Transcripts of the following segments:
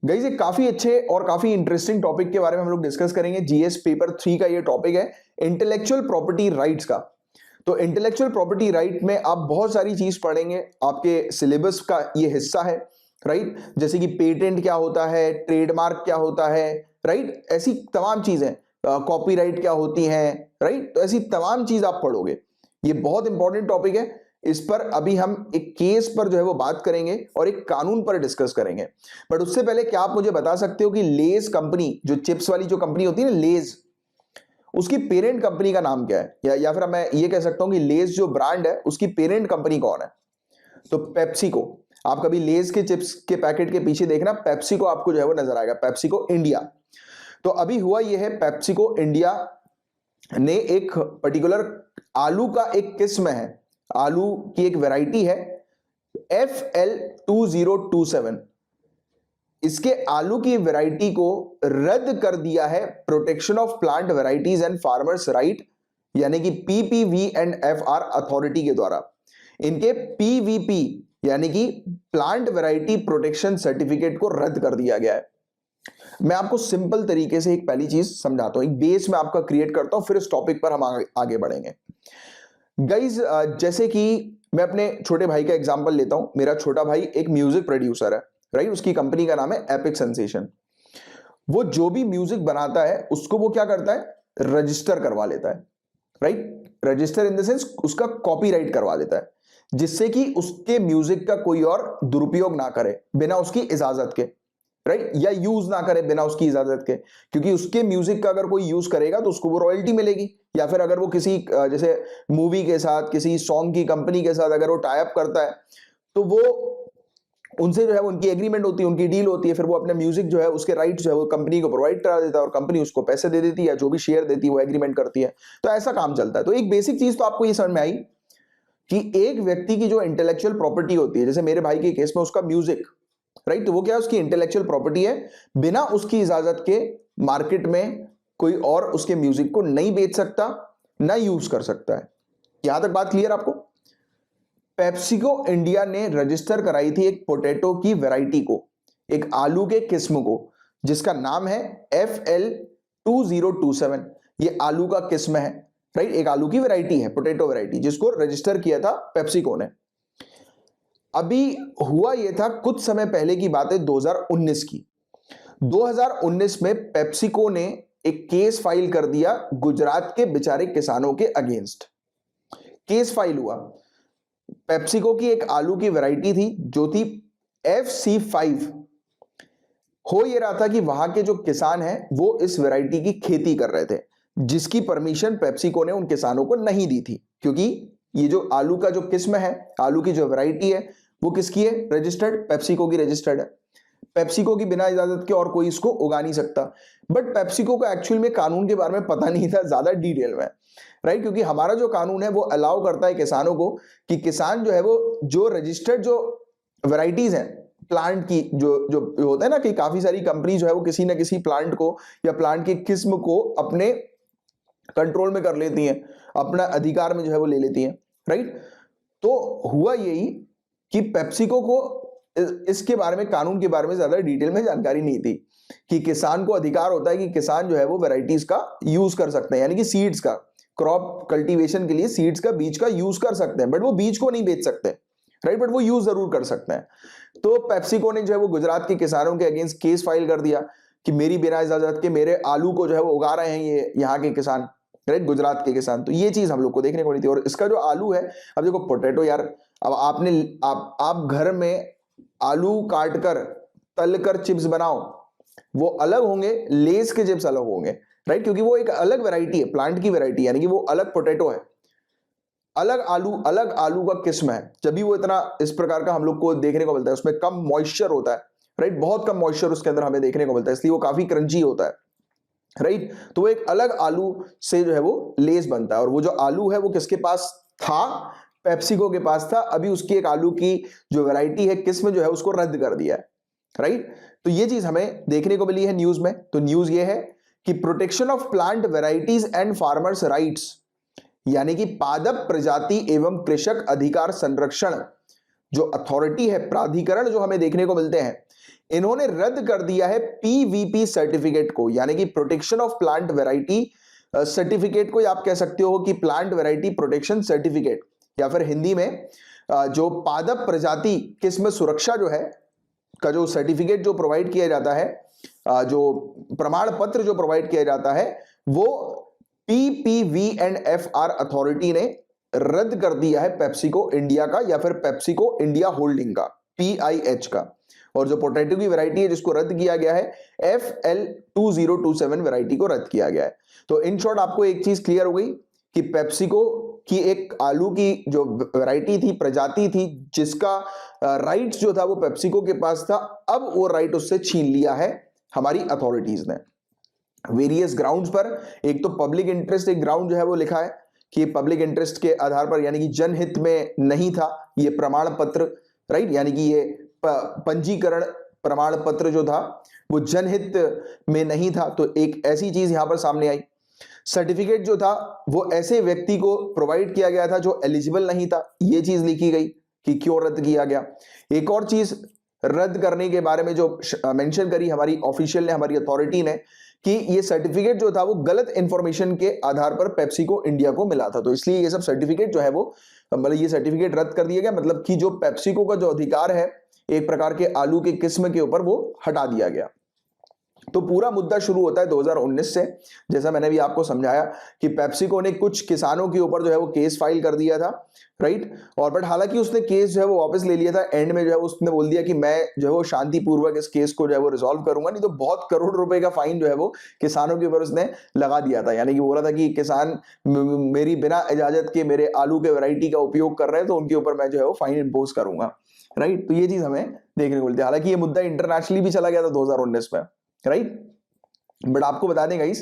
Guys एक काफी अच्छे और काफी इंटरेस्टिंग टॉपिक के बारे में हम लोग डिस्कस करेंगे। जीएस पेपर 3 का ये टॉपिक है इंटेलेक्चुअल प्रॉपर्टी राइट्स का। तो इंटेलेक्चुअल प्रॉपर्टी राइट में आप बहुत सारी चीज पढ़ेंगे, आपके सिलेबस का ये हिस्सा है, राइट। जैसे कि पेटेंट क्या होता है, ट्रेडमार्क क्या होता है, राइट, ऐसी तमाम चीजें, कॉपीराइट क्या होती हैं, राइट। तो ऐसी तमाम चीज आप पढ़ोगे, ये बहुत इंपॉर्टेंट टॉपिक है। इस पर अभी हम एक केस पर जो है वो बात करेंगे और एक कानून पर डिस्कस करेंगे। बट उससे पहले क्या आप मुझे बता सकते हो कि लेज कंपनी, जो चिप्स वाली जो कंपनी होती है ना लेज, उसकी पेरेंट कंपनी का नाम क्या है? या फिर मैं ये कह सकता हूं कि लेज जो ब्रांड है उसकी पेरेंट कंपनी कौन है? तो पेप्सिको। आप कभी लेज के चिप्स के पैकेट के पीछे देखना, पेप्सिको आपको जो है वो नजर आएगा, पेप्सिको इंडिया। तो अभी हुआ ये है, पेप्सिको इंडिया ने एक पर्टिकुलर आलू का एक किस्म है, आलू की एक वैरायटी है FL2027, इसके आलू की वैरायटी को रद्द कर दिया है protection of plant varieties and farmers right, यानी कि PPV&FR अथॉरिटी के द्वारा। इनके PVP यानी कि प्लांट वैरायटी प्रोटेक्शन सर्टिफिकेट को रद्द कर दिया गया है। मैं आपको सिंपल तरीके से एक पहली चीज समझाता हूं, एक बेस में आपका क्रिएट करता हूं, फिर इस टॉपिक पर हम आगे बढ़ेंगे। गाइज जैसे कि मैं अपने छोटे भाई का एग्जांपल लेता हूं। मेरा छोटा भाई एक म्यूजिक प्रोड्यूसर है, राइट। उसकी कंपनी का नाम है एपिक सेंसेशन। वो जो भी म्यूजिक बनाता है उसको वो क्या करता है, रजिस्टर करवा लेता है, right. Register in the sense उसका कॉपीराइट करवा लेता है, जिससे कि उसके म्यूजिक का कोई और दुरुपयोग ना करे बिना उसकी इजाजत के, राइट, या यूज ना करे बिना उसकी इजाजत के। क्योंकि उसके म्यूजिक का अगर कोई यूज करेगा तो उसको वो रॉयल्टी मिलेगी, या फिर अगर वो किसी जैसे मूवी के साथ, किसी सॉन्ग की कंपनी के साथ अगर वो टाई अप करता है तो वो उनसे जो है उनकी एग्रीमेंट होती है, उनकी डील होती है, फिर वो अपने म्यूजिक जो है उसके राइट जो है वो कंपनी को प्रोवाइड करा देता है और कंपनी उसको पैसे दे देती है, जो भी शेयर देती है वो एग्रीमेंट करती है। तो ऐसा काम चलता है। तो एक बेसिक चीज तो आपको ये समझ में आई कि एक व्यक्ति की जो इंटेलेक्चुअल प्रॉपर्टी होती है, जैसे मेरे भाई के केस में उसका म्यूजिक, राइट, तो वो क्या है, उसकी इंटेलेक्चुअल प्रॉपर्टी है। बिना उसकी इजाजत के मार्केट में कोई और उसके म्यूजिक को नहीं बेच सकता, ना यूज कर सकता है। यहां तक बात क्लियर आपको? पेप्सिको इंडिया ने रजिस्टर कराई थी एक पोटैटो की वैरायटी को, एक आलू के किस्म को, जिसका नाम है FL2027। ये आलू का किस्म है, राइट, एक आलू की वैरायटी है, पोटैटो वैरायटी, जिसको रजिस्टर किया था पेप्सिको ने। अभी हुआ यह था, कुछ समय पहले की बात है, 2019 की। 2019 में पेप्सिको ने एक केस फाइल कर दिया गुजरात के बेचारे किसानों के अगेंस्ट। केस फाइल हुआ। पेप्सिको की एक आलू की वैरायटी थी जो थी FC5। हो ये रहा था कि वहां के जो किसान हैं वो इस वैरायटी की खेती कर रहे थे, जिसकी परमिशन पेप्सिको ने उन किसानों को नहीं दी थी, क्योंकि ये जो आलू का जो किस्म है, आलू की जो वैरायटी है, वो किसकी है? रजिस्टर्ड, पेप्सिको की रजिस्टर्ड है। पेप्सिको की बिना इजाजत के और कोई इसको उगा नहीं सकता। बट पेप्सिको को एक्चुअल में कानून के बारे में पता नहीं था ज्यादा डिटेल में, राइट, क्योंकि हमारा जो कानून है वो अलाउ करता है किसानों को कि किसान जो है वो जो रजिस्टर्ड जो वैरायटीज हैं प्लांट की, जो जो होता है ना कि काफी सारी कंपनी जो है वो किसी ना किसी प्लांट को या प्लांट की किस्म को अपने कंट्रोल में कर लेती हैं, अपना अधिकार में जो है वो ले लेती हैं, राइट। तो हुआ यही कि पेप्सिको को इसके बारे में, कानून के बारे में ज्यादा डिटेल में जानकारी नहीं थी कि किसान को अधिकार होता है कि किसान जो है वो वैरायटीज का यूज कर सकते हैं, यानी कि सीड्स का, क्रॉप कल्टीवेशन के लिए सीड्स का, बीज का यूज कर सकते हैं, बट वो बीज को नहीं बेच सकते, राइट, बट वो यूज जरूर कर सकते हैं। तो पेप्सिको ने जो है वो गुजरात के किसानों के अगेंस्ट केस फाइल कर दिया कि मेरी बिना इजाजत के मेरे आलू को जो है वो उगा रहे हैं ये यहाँ के किसान, राइट, गुजरात के किसान। तो ये चीज हम लोग को देखने को नहीं थी। और इसका जो आलू है, अब देखो पोटैटो यार, अब आपने आप घर में आलू काटकर तल कर चिप्स बनाओ, वो अलग होंगे, लेस के चिप्स अलग होंगे, राइट, क्योंकि वो एक अलग वैरायटी है, प्लांट की वैरायटी, यानी कि वो अलग पोटैटो है, अलग आलू का किस्म है। जब भी वो इतना इस प्रकार का हम लोग को देखने को मिलता है, उसमें कम मॉइस्चर होता है, राइट, बहुत कम मॉइस्चर उसके अंदर हमें देखने को मिलता है, इसलिए वो काफी क्रंची होता है, राइट। तो वो एक अलग आलू से जो है वो लेस बनता है। और वो जो आलू है वो किसके पास था? पेप्सिको के पास था। अभी उसकी एक आलू की जो वैरायटी है, किस्म जो है, उसको रद्द कर दिया है, राइट। तो ये चीज हमें देखने को मिली है न्यूज में। तो न्यूज ये है कि protection of plant varieties and farmers rights, यानी कि पादप प्रजाति एवं कृषक अधिकार संरक्षण जो अथॉरिटी है, प्राधिकरण जो हमें देखने को मिलते हैं, इन्होंने रद्द कर दिया है पीवीपी सर्टिफिकेट को, यानी कि protection of plant variety certificate को आप कह सकते हो कि प्लांट वैरायटी प्रोटेक्शन सर्टिफिकेट, या फिर हिंदी में जो पादप प्रजाति किस्म सुरक्षा जो है का जो सर्टिफिकेट जो प्रोवाइड किया जाता है, जो प्रमाण पत्र जो प्रोवाइड किया जाता है, वो PPV&FR अथॉरिटी ने रद्द कर दिया है पेप्सिको इंडिया का, या फिर पेप्सिको इंडिया होल्डिंग का, PIH का। और जो पोटैटो की वैरायटी है जिसको रद्द किया गया है, FL2027 वैरायटी को रद्द किया गया है। तो इन शॉर्ट आपको एक चीज क्लियर हो गई कि पेप्सिको की एक आलू की जो वैरायटी थी, प्रजाति थी, जिसका राइट्स जो था वो पेप्सिको के पास था, अब वो राइट उससे छीन लिया है हमारी अथॉरिटीज ने वेरियस ग्राउंड्स पर। एक तो पब्लिक इंटरेस्ट एक ग्राउंड जो है वो लिखा है कि पब्लिक इंटरेस्ट के आधार पर, यानी कि जनहित में नहीं था ये प्रमाण पत्र, राइट, यानी कि ये पंजीकरण प्रमाण पत्र जो था वो जनहित में नहीं था। तो एक ऐसी चीज यहां पर सामने आई। सर्टिफिकेट जो था वो ऐसे व्यक्ति को प्रोवाइड किया गया था जो एलिजिबल नहीं था, ये चीज लिखी गई कि क्यों रद्द किया गया। एक और चीज रद्द करने के बारे में जो मेंशन करी हमारी ऑफिशियल ने, हमारी अथॉरिटी ने, कि ये सर्टिफिकेट जो था वो गलत इंफॉर्मेशन के आधार पर पेप्सिको इंडिया को मिला था, तो इसलिए ये सब सर्टिफिकेट जो है वो, मतलब ये सर्टिफिकेट रद्द कर दिया गया, मतलब कि जो पेप्सिको का जो अधिकार है एक प्रकार के आलू के किस्म के ऊपर वो हटा दिया गया। तो पूरा मुद्दा शुरू होता है 2019 से, जैसा मैंने भी आपको समझाया कि पेप्सिको ने कुछ किसानों के ऊपर जो है वो केस फाइल कर दिया था, राइट, और बट हालांकि उसने केस जो है वो वापस ले लिया था। एंड में जो है उसने बोल दिया कि मैं जो है वो शांतिपूर्वक इस केस को जो है वो रिजॉल्व करूंगा, नहीं तो बहुत करोड़ रुपए का फाइन जो है वो किसानों के ऊपर उसने लगा दिया था। यानी कि बोला था कि किसान मेरी बिना इजाजत के मेरे आलू के वैरायटी का उपयोग कर रहे हैं तो उनके ऊपर मैं जो है वो फाइन इम्पोज करूंगा, राइट। तो ये चीज हमें देखने को मिलती है। हालांकि ये मुद्दा इंटरनेशनली भी चला गया था 2019 में, राइट। बट आपको बता दें गाइस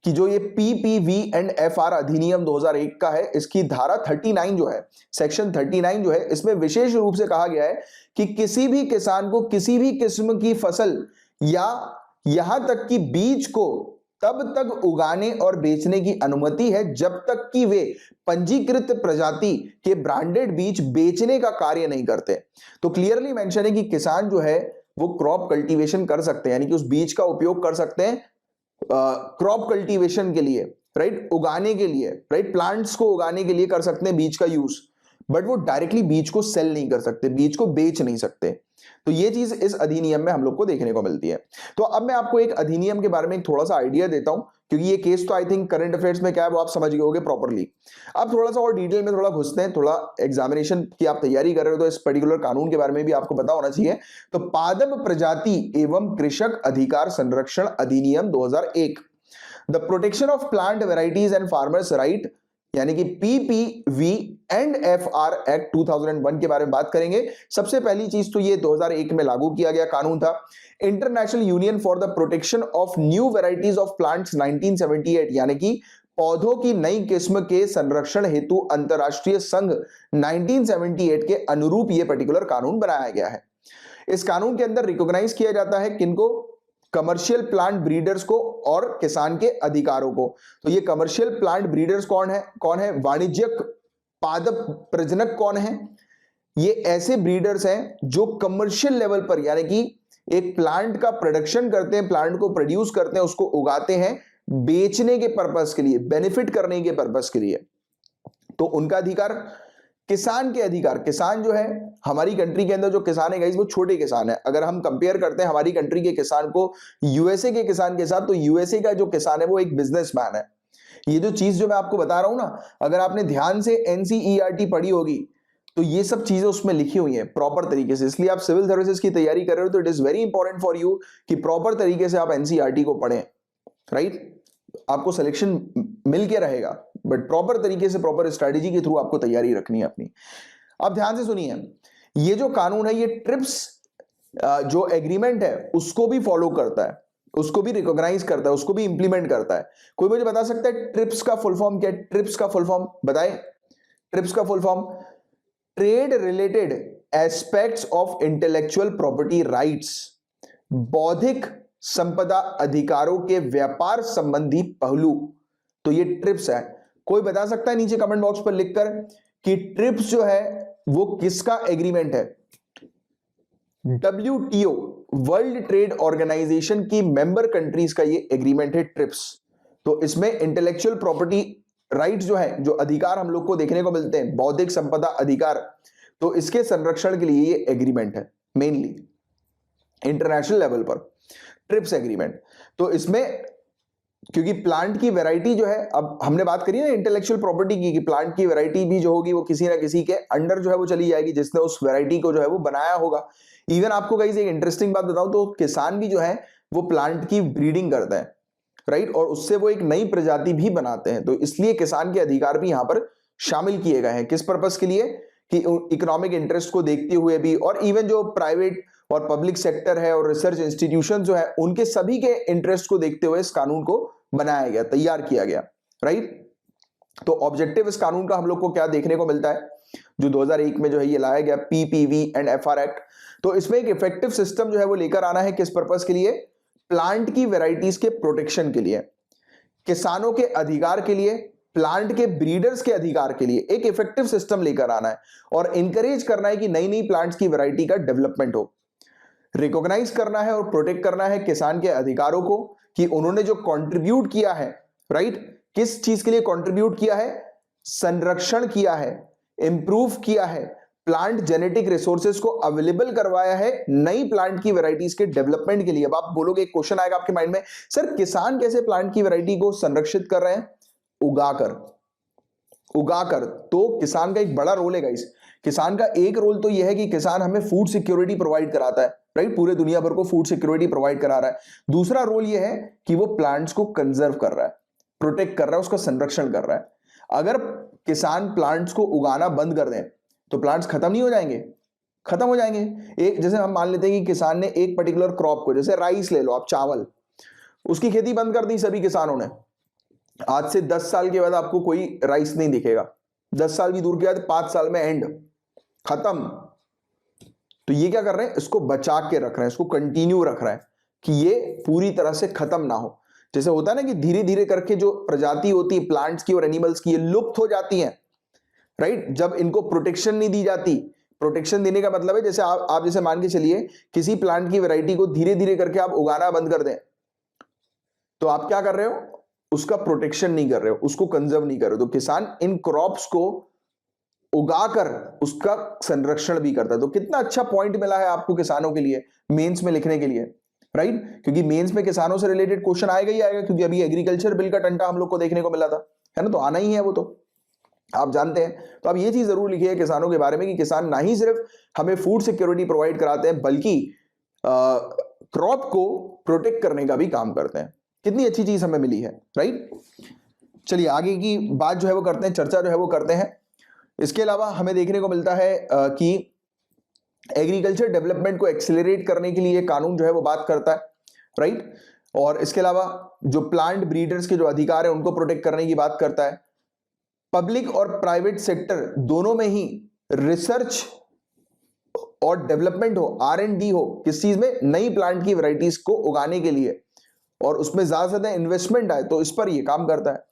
कि जो ये PPV&FR अधिनियम 2001 का है, इसकी धारा 39 जो है, सेक्शन 39 जो है, इसमें विशेष रूप से कहा गया है कि किसी भी किसान को किसी भी किस्म की फसल या यहां तक कि बीज को तब तक उगाने और बेचने की अनुमति है जब तक कि वे पंजीकृत प्रजाति के ब्रांडेड बीज बेचने का कार्य नहीं करते। तो क्लियरली मेंशन है कि किसान जो है वो क्रॉप कल्टीवेशन कर सकते हैं, यानी कि उस बीज का उपयोग कर सकते हैं क्रॉप कल्टीवेशन के लिए, राइट, उगाने के लिए, राइट, प्लांट्स को उगाने के लिए कर सकते हैं बीज का यूज, बट वो डायरेक्टली बीज को सेल नहीं कर सकते, बीज को बेच नहीं सकते। तो ये चीज इस अधिनियम में हम लोग को देखने को मिलती है। तो अब मैं आपको एक अधिनियम के बारे में एक थोड़ा सा आइडिया देता हूं, क्योंकि ये केस तो आई थिंक करंट अफेयर्स में क्या है वो आप समझ गए होंगे प्रॉपरली। अब थोड़ा सा और डिटेल में थोड़ा घुसते हैं, थोड़ा एग्जामिनेशन की आप तैयारी कर रहे हो तो इस पर्टिकुलर कानून के बारे में भी आपको पता होना चाहिए। तो पादप प्रजाति एवं कृषक अधिकार संरक्षण अधिनियम 2001, the protection of plant varieties and farmers right, यानी कि PPV&FR एक्ट 2001 के बारे में बात करेंगे। सबसे पहली चीज तो ये 2001 में लागू किया गया कानून था। International union for the protection of new varieties of plants 1978, यानी कि पौधों की नई किस्म के संरक्षण हेतु अंतरराष्ट्रीय संघ 1978 के अनुरूप यह पर्टिकुलर कानून बनाया गया है। इस कानून के अंदर रिकॉग्नाइज किया जाता है किनको, कमर्शियल प्लांट ब्रीडर्स को और किसान के अधिकारों को। तो ये कमर्शियल प्लांट ब्रीडर्स कौन है, वाणिज्यिक पादप प्रजनक कौन है, ये ऐसे ब्रीडर्स हैं जो कमर्शियल लेवल पर, यानी कि एक प्लांट का प्रोडक्शन करते हैं, प्लांट को प्रोड्यूस करते हैं, उसको उगाते हैं बेचने के पर्पस के लिए, बेनिफिट करने के पर्पस के लिए। तो उनका अधिकार, किसान के अधिकार, किसान जो है हमारी कंट्री के अंदर जो किसान है गाइस वो छोटे किसान है। अगर हम कंपेयर करते हैं हमारी कंट्री के किसान को यूएसए के किसान के साथ, तो यूएसए का जो किसान है वो एक बिजनेसमैन है। ये जो चीज जो मैं आपको बता रहा हूं ना, अगर आपने ध्यान से एनसीईआरटी पढ़ी होगी तो ये सब चीजें उसमें लिखी हुई हैं प्रॉपर तरीके से। इसलिए आप सिविल सर्विसेज की तैयारी कर रहे हो तो it is very important for you कि प्रॉपर तरीके से आप एनसीईआरटी को पढ़ें, राइट। आपको सिलेक्शन मिल के रहेगा बट प्रॉपर तरीके से, प्रॉपर स्ट्रेटेजी के थ्रू आपको तैयारी रखनी है अपनी। अब ध्यान से सुनिए, ये जो कानून है ये ट्रिप्स जो एग्रीमेंट है उसको भी फॉलो करता है, उसको भी रिकॉग्नाइज करता है, उसको भी इंप्लीमेंट करता है। कोई मुझे बता सकता है ट्रिप्स का फुल फॉर्म क्या है? ट्रिप्स का फुल फॉर्म बताएं। ट्रिप्स का full form trade related aspects of intellectual property rights, बौद्धिक संपदा अधिकारों के व्यापार संबंधी पहलू। तो ये ट्रिप्स है। कोई बता सकता है नीचे कमेंट बॉक्स पर लिखकर कि ट्रिप्स जो है वो किसका एग्रीमेंट है? WTO, वर्ल्ड ट्रेड ऑर्गेनाइजेशन की मेंबर कंट्रीज का ये एग्रीमेंट है, ट्रिप्स। तो इसमें इंटेलेक्चुअल प्रॉपर्टी राइट जो है, जो अधिकार हम लोग को देखने को मिलते हैं, बौद्धिक संपदा अधिकार, तो इसके संरक्षण के लिए ये एग्रीमेंट है मेनली इंटरनेशनल लेवल पर, ट्रिप्स एग्रीमेंट। तो इसमें क्योंकि प्लांट की वैरायटी जो है, अब हमने बात करी ना इंटेलेक्चुअल प्रॉपर्टी की, कि प्लांट की वैरायटी भी जो होगी वो किसी ना किसी के अंडर जो है वो चली जाएगी, जिसने उस वैरायटी को जो है वो बनाया होगा। इवन आपको गाइस एक इंटरेस्टिंग बात बताऊं तो किसान भी जो है वो प्लांट की ब्रीडिंग करते हैं, राइट, और उससे वो एक नई प्रजाति भी बनाते हैं। तो इसलिए किसान के अधिकार भी यहां पर शामिल किए गए हैं। किस पर्पस के लिए? कि इकोनॉमिक इंटरेस्ट को देखते हुए भी, और इवन जो प्राइवेट और पब्लिक सेक्टर है और रिसर्च इंस्टीट्यूशन जो है, उनके सभी के इंटरेस्ट को देखते हुए इस कानून को बनाया गया, तैयार किया गया, राइट। तो ऑब्जेक्टिव इस कानून का हम लोग को क्या देखने को मिलता है, जो 2001 में जो है ये लाया गया, PPV एंड FR एक्ट। तो इसमें एक इफेक्टिव सिस्टम जो है वो लेकर आना है, किस पर्पस के लिए? प्लांट की वेराइटीज के प्रोटेक्शन के लिए, किसानों के अधिकार के लिए, प्लांट के ब्रीडर्स के अधिकार के लिए एक इफेक्टिव सिस्टम लेकर आना है, और इंकरेज करना है कि नई नई प्लांट्स की वैरायटी का डेवलपमेंट हो। रिकॉग्नाइज करना है और प्रोटेक्ट करना है किसान के अधिकारों को, कि उन्होंने जो कंट्रीब्यूट किया है, राइट, किस चीज के लिए कंट्रीब्यूट किया है? संरक्षण किया है, इंप्रूव किया है, प्लांट जेनेटिक रिसोर्सेज को अवेलेबल करवाया है नई प्लांट की वैरायटीज के डेवलपमेंट के लिए। अब आप बोलोगे, एक क्वेश्चन आएगा आपके माइंड में, सर किसान कैसे प्लांट की वैरायटी को संरक्षित कर रहे हैं? उगाकर। तो किसान का एक बड़ा रोल है गाइस। किसान का एक रोल तो यह है कि किसान हमें फूड सिक्योरिटी प्रोवाइड कराता है, राइट, पूरे दुनिया भर को फूड सिक्योरिटी प्रोवाइड करा रहा है। दूसरा रोल यह है कि वो प्लांट्स को कंजर्व कर रहा है, प्रोटेक्ट कर रहा है, उसका संरक्षण कर रहा है। अगर किसान प्लांट्स को उगाना बंद कर दें तो प्लांट्स खत्म नहीं हो जाएंगे? खत्म हो जाएंगे। एक जैसे हम मान लेते हैं कि किसान ने एक पर्टिकुलर क्रॉप को, जैसे राइस ले लो आप, चावल, उसकी खेती बंद कर दी सभी किसानों ने। आज से 10 साल के बाद आपको कोई राइस नहीं दिखेगा, 10 साल भी दूर के बाद 5 साल में एंड, खत्म। तो ये क्या कर रहे हैं? इसको बचा के रख रहे हैं, इसको कंटिन्यू रख रहे हैं कि ये पूरी तरह से खत्म ना हो। जैसे होता है ना कि धीरे धीरे करके जो प्रजाति होती है प्लांट्स की और एनिमल्स की, ये लुप्त हो जाती हैं, राइट, जब इनको प्रोटेक्शन नहीं दी जाती। प्रोटेक्शन देने का मतलब है, जैसे आप जैसे मान के चलिए किसी प्लांट की वैरायटी को धीरे धीरे करके आप उगाना बंद कर दें, तो आप क्या कर रहे हो? उसका प्रोटेक्शन नहीं कर रहे हो, उसको कंजर्व नहीं कर रहे हो। तो किसान इन क्रॉप्स को उगाकर उसका संरक्षण भी करता है। तो कितना अच्छा पॉइंट मिला है आपको किसानों के लिए मेंस में लिखने के लिए, राइट, क्योंकि मेंस में किसानों से रिलेटेड क्वेश्चन आएगा ही आएगा, क्योंकि अभी एग्रीकल्चर बिल का टंटा हम लोग को देखने को मिला था, है ना, तो आना ही है वो, तो आप जानते हैं। तो आप ये चीज जरूर लिखिए किसानों के बारे में, कि किसान ना ही सिर्फ हमें फूड सिक्योरिटी प्रोवाइड कराते हैं, बल्कि क्रॉप को प्रोटेक्ट करने का भी काम करते हैं। कितनी अच्छी चीज हमें मिली है, राइट। चलिए आगे की बात जो है वो करते हैं, चर्चा जो है वो करते हैं। इसके अलावा हमें देखने को मिलता है कि एग्रीकल्चर डेवलपमेंट को एक्सेलरेट करने के लिए कानून जो है वो बात करता है, राइट, और इसके अलावा जो प्लांट ब्रीडर्स के जो अधिकार है उनको प्रोटेक्ट करने की बात करता है। पब्लिक और प्राइवेट सेक्टर दोनों में ही रिसर्च और डेवलपमेंट हो, R&D हो, किस चीज में? नई प्लांट की वैरायटीज को उगाने के लिए, और उसमें ज्यादा से ज्यादा इन्वेस्टमेंट आए, तो इस पर ये काम करता है,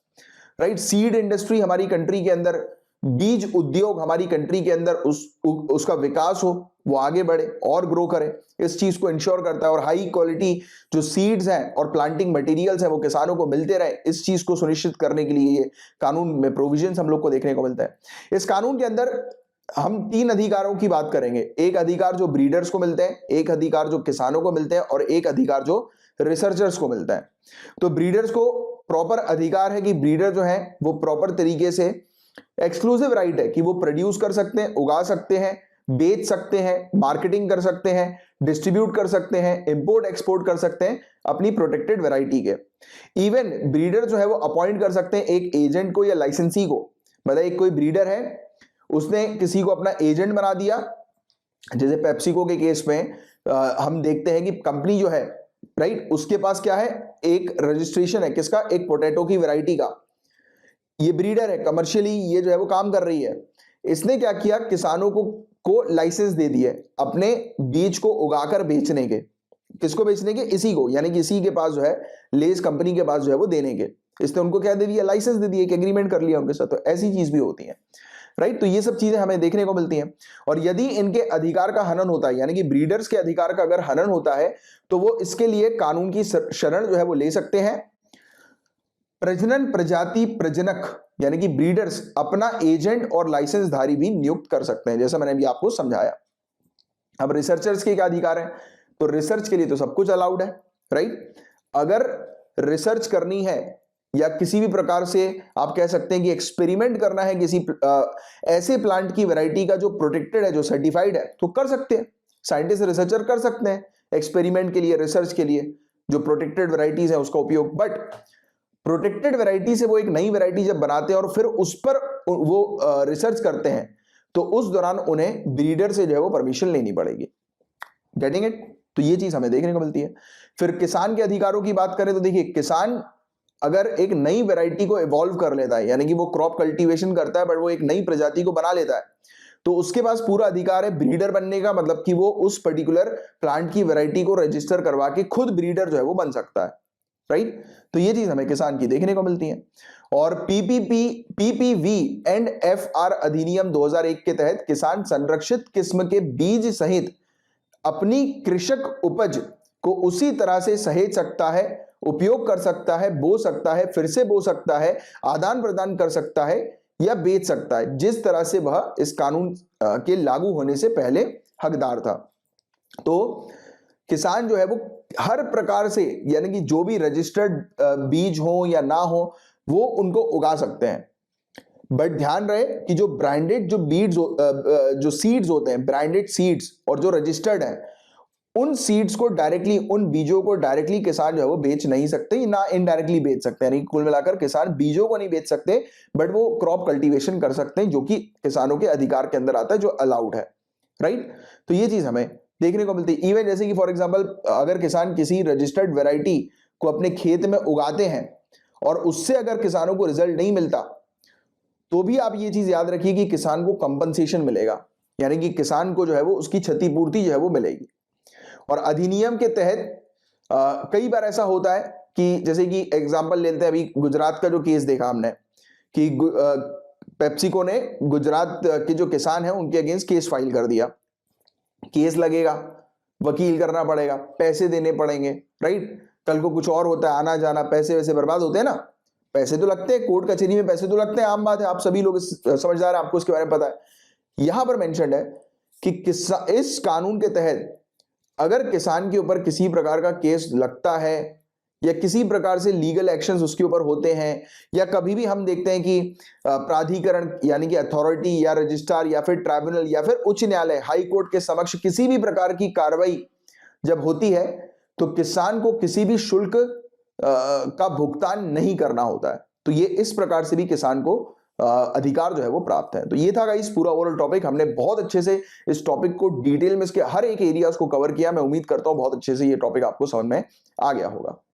राइट। सीड इंडस्ट्री हमारी कंट्री के अंदर, बीज उद्योग हमारी कंट्री के अंदर उसका विकास हो, वो आगे बढ़े और ग्रो करे, इस चीज को इंश्योर करता है। और हाई क्वालिटी जो सीड्स हैं और प्लांटिंग मटेरियल्स हैं वो किसानों को मिलते रहे, इस चीज को सुनिश्चित करने के लिए ये कानून में प्रोविजंस हम लोग को देखने को मिलता है। इस कानून के अंदर हम 3 अधिकारों की बात करेंगे। एक अधिकार जो ब्रीडर्स को मिलते हैं, एक अधिकार जो किसानों को मिलते हैं, और एक अधिकार जो रिसर्चर्स को मिलता है। तो ब्रीडर्स को प्रॉपर अधिकार है कि ब्रीडर जो है वो प्रॉपर तरीके से, एक्सक्लूसिव राइट है कि वो प्रोड्यूस कर सकते हैं, उगा सकते हैं, बेच सकते हैं, मार्केटिंग कर सकते हैं, डिस्ट्रीब्यूट कर सकते हैं, इंपोर्ट एक्सपोर्ट कर सकते हैं अपनी प्रोटेक्टेड वैरायटी के। इवन ब्रीडर जो है वो अपॉइंट कर सकते हैं एक एजेंट को या लाइसेंसी को। मतलब एक कोई ब्रीडर है, उसने किसी को अपना एजेंट बना दिया, जैसे पेप्सिको के केस में हम देखते हैं कि कंपनी जो है, राइट, उसके पास क्या है? एक रजिस्ट्रेशन है, किसका? एक पोटैटो की वैरायटी का। ये ब्रीडर है, कमर्शियली ये जो है वो काम कर रही है। इसने क्या किया? किसानों को लाइसेंस दे दिया अपने बीज को उगाकर बेचने के। किसको बेचने के? इसी को, यानी कि इसी के पास जो है, लेस कंपनी के पास जो है वो देने के। इसने उनको क्या दे दिया? लाइसेंस दे दिया, एक एग्रीमेंट कर लिया उनके साथ। तो ऐसी चीज भी होती है, राइट। तो ये सब चीजें हमें देखने को मिलती हैं। और यदि इनके अधिकार का हनन होता है, यानी कि ब्रीडर्स के अधिकार का अगर हनन होता है, तो वो इसके लिए कानून की शरण जो है वो ले सकते हैं। प्रजनन प्रजाति प्रजनक यानी कि ब्रीडर्स अपना एजेंट और लाइसेंसधारी भी नियुक्त कर सकते हैं, जैसा मैंने अभी आपको समझाया। अब रिसर्चर्स के क्या अधिकार है? तो रिसर्च के लिए तो सब कुछ अलाउड है, राइट। अगर रिसर्च करनी है या किसी भी प्रकार से आप कह सकते हैं कि एक्सपेरिमेंट करना है किसी ऐसे प्लांट की वैरायटी का जो प्रोटेक्टेड है, जो सर्टिफाइड है, तो कर सकते हैं। साइंटिस्ट रिसर्चर कर सकते हैं एक्सपेरिमेंट के लिए, रिसर्च के लिए जो प्रोटेक्टेड वैरायटीज है उसका उपयोग। बट प्रोटेक्टेड वैरायटी से वो एक नई वैरायटी जब बनाते हैं और फिर उस पर वो रिसर्च करते हैं, तो उस दौरान उन्हें ब्रीडर से जो है वो परमिशन लेनी पड़ेगी। Getting it? तो ये चीज हमें देखने को मिलती है। फिर किसान के अधिकारों की बात करें तो देखिए, किसान अगर एक नई वैरायटी को इवॉल्व कर लेता है, यानी कि वो क्रॉप कल्टीवेशन करता है बट वो एक नई प्रजाति को बना लेता है, तो उसके पास पूरा अधिकार है ब्रीडर बनने का। मतलब कि वो उस पर्टिकुलर प्लांट की वैरायटी को रजिस्टर करवा के खुद ब्रीडर जो है वो बन सकता है, राइट। तो ये चीज हमें किसान की देखने को मिलती है। और पीपीवी एंड एफआर अधिनियम 2001 के तहत किसान संरक्षित किस्म के बीज सहित अपनी कृषक उपज को उसी तरह से सहेज सकता है, उपयोग कर सकता है, बो सकता है, फिर से बो सकता है, आदान प्रदान कर सकता है या बेच सकता है, जिस तरह से वह इस कानून के लागू होने से पहले हकदार था। तो किसान जो है वो हर प्रकार से, यानी कि जो भी रजिस्टर्ड बीज हो या ना हो, वो उनको उगा सकते हैं। बट ध्यान रहे कि जो ब्रांडेड जो बीड्स जो सीड्स होते हैं, ब्रांडेड सीड्स और जो रजिस्टर्ड है, उन सीड्स को डायरेक्टली, उन बीजों को डायरेक्टली किसान जो है वो बेच नहीं सकते, ना इनडायरेक्टली बेच सकते हैं। यानी कुल मिलाकर किसान बीजों को नहीं बेच सकते, बट वो क्रॉप कल्टीवेशन कर सकते हैं, जो कि किसानों के अधिकार के अंदर आता है, जो अलाउड है, राइट। तो ये चीज हमें देखने को मिलती है। इवन जैसे कि फॉर एग्जांपल, अगर किसान किसी रजिस्टर्ड वैरायटी को अपने खेत में उगाते हैं और उससे अगर किसानों को रिजल्ट नहीं मिलता, तो भी आप ये चीज याद रखिए कि किसान को कंपनसेशन मिलेगा, यानी कि किसान को जो है वो उसकी क्षतिपूर्ति जो है वो मिलेगी। और अधिनियम के तहत कई बार ऐसा होता है कि, जैसे कि एग्जांपल लेते हैं, अभी गुजरात का जो केस देखा हमने कि पेप्सिको ने गुजरात के जो किसान हैं उनके अगेंस्ट केस फाइल कर दिया। केस लगेगा, वकील करना पड़ेगा, पैसे देने पड़ेंगे, राइट। कल को कुछ और होता है, आना जाना, पैसे वैसे बर्बाद होते हैं ना। पैसे तो लगते हैं, कोर्ट कचहरी में पैसे तो लगते हैं, आम बात है, आप सभी लोग समझदार हैं, आपको इसके बारे में पता है। यहां पर मेंशन्ड है कि इस कानून के तहत अगर किसान के ऊपर किसी प्रकार का केस लगता है या किसी प्रकार से लीगल एक्शंस उसके ऊपर होते हैं, या कभी भी हम देखते हैं कि प्राधिकरण यानी कि अथॉरिटी या रजिस्ट्रार या फिर ट्राइब्यूनल या फिर उच्च न्यायालय, हाई कोर्ट के समक्ष किसी भी प्रकार की कार्रवाई जब होती है, तो किसान को किसी भी शुल्क का भुगतान नहीं करना होता है। तो ये इस प्रकार से भी किसान को अधिकार जो है वो प्राप्त है। तो ये था गाइस पूरा ओवरऑल टॉपिक। हमने बहुत अच्छे से इस टॉपिक को डिटेल में इसके हर एक एरियाज को कवर किया। मैं उम्मीद करता हूं बहुत अच्छे से ये टॉपिक आपको समझ में आ गया होगा।